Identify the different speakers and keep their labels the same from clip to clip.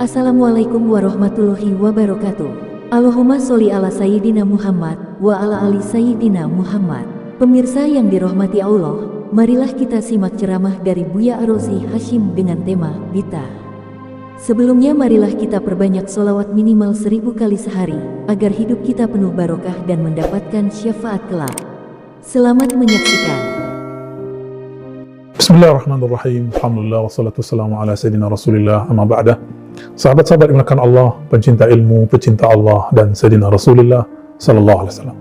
Speaker 1: Assalamualaikum warahmatullahi wabarakatuh. Allahumma sholli ala Sayyidina Muhammad wa ala ali Sayyidina Muhammad. Pemirsa yang dirahmati Allah, marilah kita simak ceramah dari Buya Arozi Hashim dengan tema bid'ah. Sebelumnya marilah kita perbanyak sholawat minimal 1000 kali sehari, agar hidup kita penuh barokah dan mendapatkan syafaat kelak. Selamat menyaksikan.
Speaker 2: Bismillahirrahmanirrahim. Alhamdulillah wassalatu wassalamu ala sayyidina Rasulillah amma ba'da. Sahabat-sahabat dimulakan Allah, pencinta ilmu, pecinta Allah dan sayyidina Rasulullah sallallahu alaihi wasallam.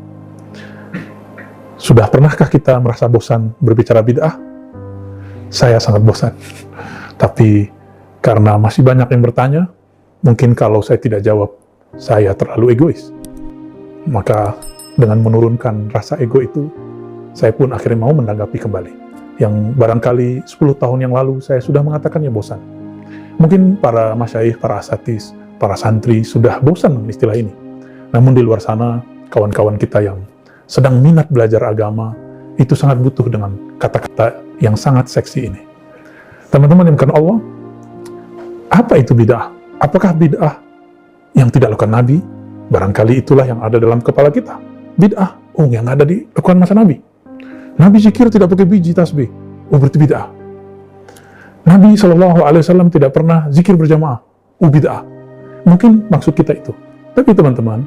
Speaker 2: Sudah pernahkah kita merasa bosan berbicara bid'ah? Saya sangat bosan. Tapi karena masih banyak yang bertanya, mungkin kalau saya tidak jawab, saya terlalu egois. Maka dengan menurunkan rasa ego itu, saya pun akhirnya mau menanggapi kembali. Yang barangkali 10 tahun yang lalu saya sudah mengatakannya bosan. Mungkin para masyayikh, para asatis, para santri sudah bosan dengan istilah ini. Namun di luar sana, kawan-kawan kita yang sedang minat belajar agama, itu sangat butuh dengan kata-kata yang sangat seksi ini. Teman-teman yang bukan Allah, apa itu bid'ah? Apakah bid'ah yang tidak lakukan Nabi? Barangkali itulah yang ada dalam kepala kita. Bid'ah, yang ada di lakukan masa Nabi. Nabi zikir tidak pakai biji tasbih, berarti bid'ah. Nabi SAW tidak pernah zikir berjamaah, bid'ah. Mungkin maksud kita itu. Tapi teman-teman,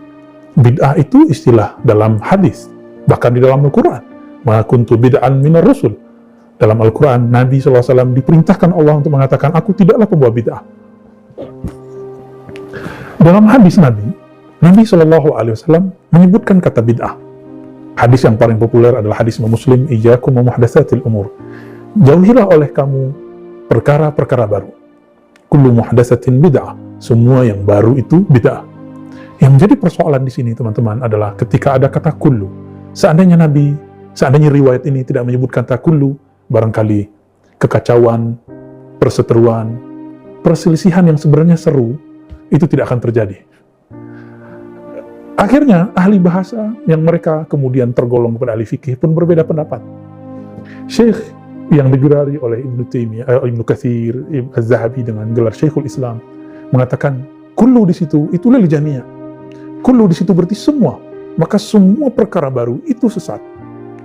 Speaker 2: bid'ah itu istilah dalam hadis, bahkan di dalam Al-Quran. Ma kuntu bid'an minar rasul. Dalam Al-Quran, Nabi SAW diperintahkan Allah untuk mengatakan, aku tidaklah pembawa bid'ah. Dalam hadis Nabi SAW menyebutkan kata bid'ah. Hadis yang paling populer adalah hadis Muslim, iyyakum wa muhdatsatil umur. Jauhilah oleh kamu perkara-perkara baru. Kullu muhdatsatin bid'ah. Semua yang baru itu bid'ah. Yang menjadi persoalan di sini teman-teman adalah ketika ada kata kullu. Seandainya riwayat ini tidak menyebutkan kata kullu, barangkali kekacauan, perseteruan, perselisihan yang sebenarnya seru itu tidak akan terjadi. Akhirnya ahli bahasa yang mereka kemudian tergolong kepada ahli fikih pun berbeda pendapat. Syekh yang digelari oleh Ibnu Katsir, Az-Zahabi dengan gelar Syekhul Islam mengatakan kullu di situ itu lil jamia'. Kullu di situ berarti semua. Maka semua perkara baru itu sesat.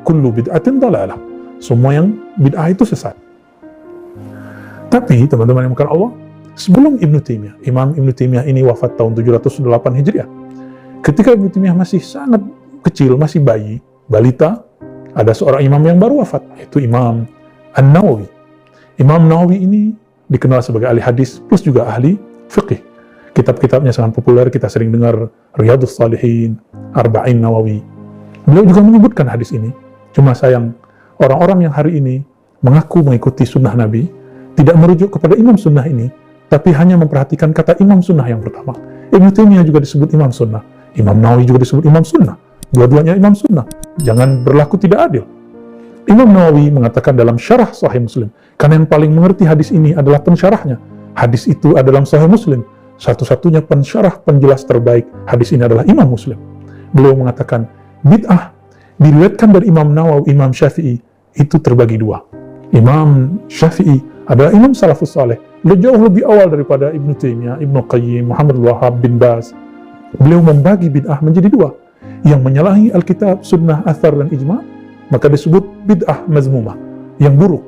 Speaker 2: Kullu bid'atin dhalalah. Semua yang bid'ah itu sesat. Tapi teman-teman yang bukan Allah, sebelum Ibnu Taimiyah, Imam Ibnu Taimiyah ini wafat tahun 708 Hijriah. Ketika Ibnu Taimiyah masih sangat kecil, masih bayi, balita, ada seorang imam yang baru wafat, yaitu Imam An-Nawawi. Imam Nawawi ini dikenal sebagai ahli hadis plus juga ahli fiqih. Kitab-kitabnya sangat populer, kita sering dengar Riyadhus Shalihin, Arba'in Nawawi. Beliau juga menyebutkan hadis ini. Cuma sayang, orang-orang yang hari ini mengaku mengikuti sunnah Nabi, tidak merujuk kepada imam sunnah ini, tapi hanya memperhatikan kata imam sunnah yang pertama. Ibnu Taimiyah juga disebut imam sunnah. Imam Nawawi juga disebut imam sunnah. Dua-duanya imam sunnah. Jangan berlaku tidak adil. Imam Nawawi mengatakan dalam syarah Sahih Muslim, karena yang paling mengerti hadis ini adalah pensyarahnya. Hadis itu adalah Sahih Muslim. Satu-satunya pensyarah, penjelas terbaik hadis ini adalah Imam Muslim. Beliau mengatakan, bid'ah diriwayatkan dari Imam Nawawi, Imam Syafi'i, itu terbagi dua. Imam Syafi'i adalah Imam Salafus Saleh. Beliau jauh lebih awal daripada Ibnu Taimiyah, Ibnu Qayyim, Muhammad Wahab bin Baz. Beliau membagi bid'ah menjadi dua. Yang menyalahi Alkitab, Sunnah, Athar, dan Ijma', maka disebut bid'ah mazmumah, yang buruk,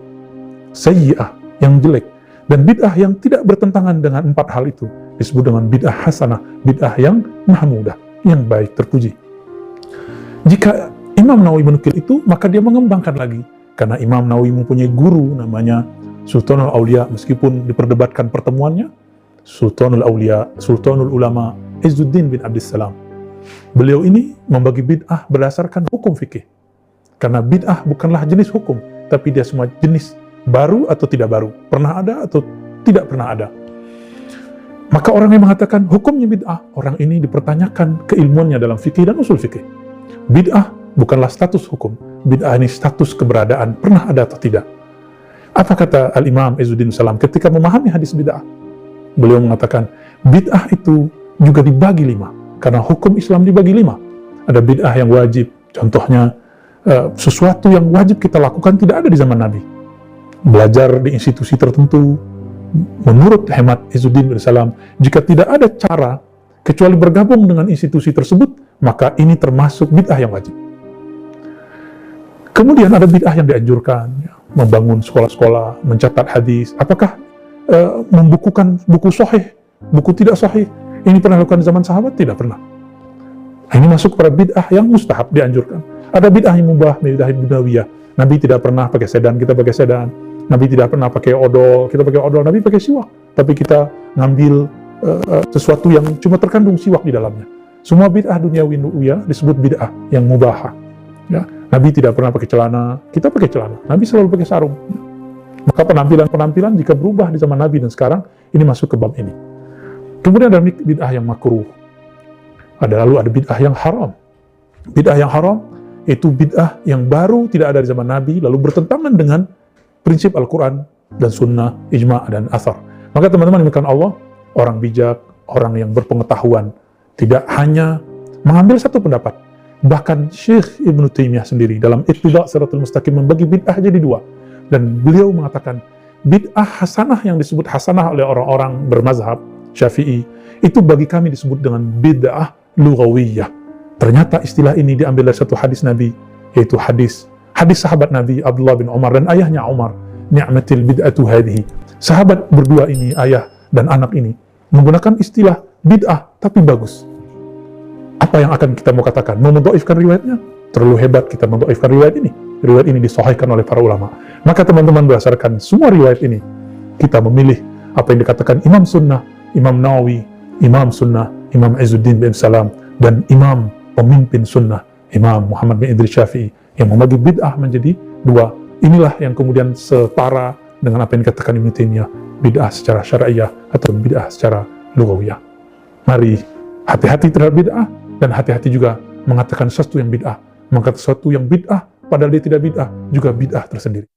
Speaker 2: sayyi'ah, yang jelek. Dan bid'ah yang tidak bertentangan dengan empat hal itu disebut dengan bid'ah hasanah, bid'ah yang mahmudah, yang baik, terpuji. Jika Imam Nawawi menukil itu, maka dia mengembangkan lagi. Karena Imam Nawawi mempunyai guru namanya Sultanul Aulia, meskipun diperdebatkan pertemuannya, Sultanul Aulia, Sultanul Ulama, Izzuddin bin Abdissalam. Beliau ini membagi bid'ah berdasarkan hukum fikih. Karena bid'ah bukanlah jenis hukum, tapi dia semua jenis baru atau tidak baru, pernah ada atau tidak pernah ada. Maka orang yang mengatakan hukumnya bid'ah, orang ini dipertanyakan keilmuannya dalam fikih dan usul fikih. Bid'ah bukanlah status hukum, bid'ah ini status keberadaan, pernah ada atau tidak. Apa kata Al-Imam Izzuddin Salam ketika memahami hadis bid'ah? Beliau mengatakan, bid'ah itu juga dibagi 5, karena hukum Islam dibagi 5. Ada bid'ah yang wajib, contohnya sesuatu yang wajib kita lakukan tidak ada di zaman Nabi. Belajar di institusi tertentu, menurut hemat Izzuddin bin Salam, jika tidak ada cara kecuali bergabung dengan institusi tersebut, maka ini termasuk bid'ah yang wajib. Kemudian ada bid'ah yang dianjurkan, ya, membangun sekolah-sekolah, mencatat hadis. Apakah membukukan buku sahih, buku tidak sahih? Ini pernah dilakukan di zaman sahabat? Tidak pernah. Ini masuk kepada bid'ah yang mustahab, dianjurkan. Ada bid'ah yang mubah, bid'ah budawiyah. Nabi tidak pernah pakai sedan, kita pakai sedan. Nabi tidak pernah pakai odol, kita pakai odol. Nabi pakai siwak, tapi kita ngambil sesuatu yang cuma terkandung siwak di dalamnya. Semua bid'ah duniawi nu'uyah disebut bid'ah yang mubahah. Ya. Nabi tidak pernah pakai celana, kita pakai celana. Nabi selalu pakai sarung. Maka penampilan-penampilan jika berubah di zaman Nabi dan sekarang, ini masuk ke bab ini. Kemudian ada bid'ah yang makruh. Lalu ada bid'ah yang haram. Bid'ah yang haram itu bid'ah yang baru, tidak ada di zaman Nabi, lalu bertentangan dengan prinsip Al-Quran dan Sunnah, Ijma' dan Athar. Maka teman-teman dimiliki Allah, orang bijak, orang yang berpengetahuan, tidak hanya mengambil satu pendapat. Bahkan Syekh Ibnu Taimiyah sendiri dalam Iqtida' Shiratal Mustaqim membagi bid'ah jadi dua. Dan beliau mengatakan, bid'ah hasanah yang disebut hasanah oleh orang-orang bermazhab Syafi'i, itu bagi kami disebut dengan bid'ah lughawiyah. Ternyata istilah ini diambil dari satu hadis Nabi, yaitu hadis sahabat Nabi Abdullah bin Umar dan ayahnya Umar, ni'matil bid'atu hadhihi. Sahabat berdua ini, ayah dan anak ini, menggunakan istilah bid'ah, tapi bagus. Apa yang akan kita mau katakan? Mau mendhaifkan riwayatnya? Terlalu hebat kita mendhaifkan riwayat ini. Riwayat ini disahihkan oleh para ulama. Maka teman-teman berdasarkan semua riwayat ini, kita memilih apa yang dikatakan Imam Sunnah, Imam Nawawi, Imam Sunnah, Imam Izzuddin bin Salam, dan Imam pemimpin Sunnah, Imam Muhammad bin Idris Syafi'i, yang membagi bid'ah menjadi dua. Inilah yang kemudian setara dengan apa yang dikatakan Ibnu Taimiyah, bid'ah secara syar'iyah atau bid'ah secara lughawiyah. Mari hati-hati terhadap bid'ah, dan hati-hati juga mengatakan sesuatu yang bid'ah. Mengatakan sesuatu yang bid'ah, padahal dia tidak bid'ah, juga bid'ah tersendiri.